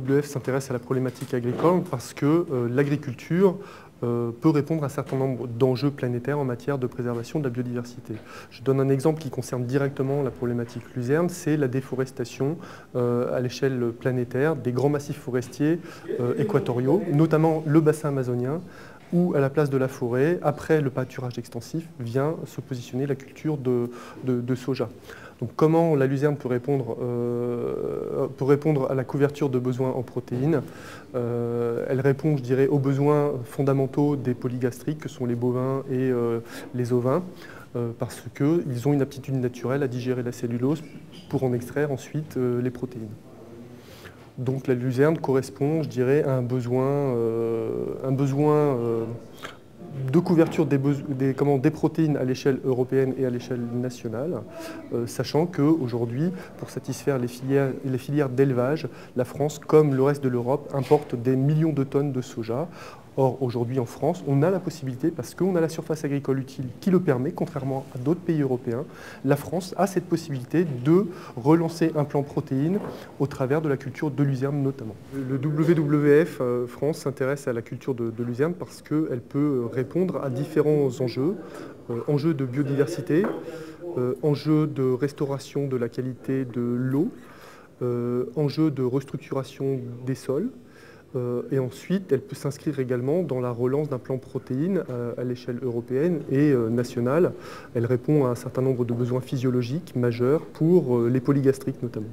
WWF s'intéresse à la problématique agricole parce que l'agriculture peut répondre à un certain nombre d'enjeux planétaires en matière de préservation de la biodiversité. Je donne un exemple qui concerne directement la problématique luzerne, c'est la déforestation à l'échelle planétaire des grands massifs forestiers équatoriaux, notamment le bassin amazonien, où à la place de la forêt, après le pâturage extensif, vient se positionner la culture de soja. Donc comment la luzerne peut répondre à la couverture de besoins en protéines? Elle répond, je dirais, aux besoins fondamentaux des polygastriques, que sont les bovins et les ovins, parce qu'ils ont une aptitude naturelle à digérer la cellulose pour en extraire ensuite les protéines. Donc la luzerne correspond, je dirais, à un besoin de couverture des protéines à l'échelle européenne et à l'échelle nationale, sachant qu'aujourd'hui, pour satisfaire les filières d'élevage, la France, comme le reste de l'Europe, importe des millions de tonnes de soja. Or, aujourd'hui en France, on a la possibilité, parce qu'on a la surface agricole utile qui le permet, contrairement à d'autres pays européens, la France a cette possibilité de relancer un plan protéines au travers de la culture de luzerne notamment. Le WWF France s'intéresse à la culture de luzerne parce qu'elle peut répondre à différents enjeux, enjeux de biodiversité, enjeux de restauration de la qualité de l'eau, enjeux de restructuration des sols. Et ensuite, elle peut s'inscrire également dans la relance d'un plan protéines à l'échelle européenne et nationale. Elle répond à un certain nombre de besoins physiologiques majeurs pour les polygastriques notamment.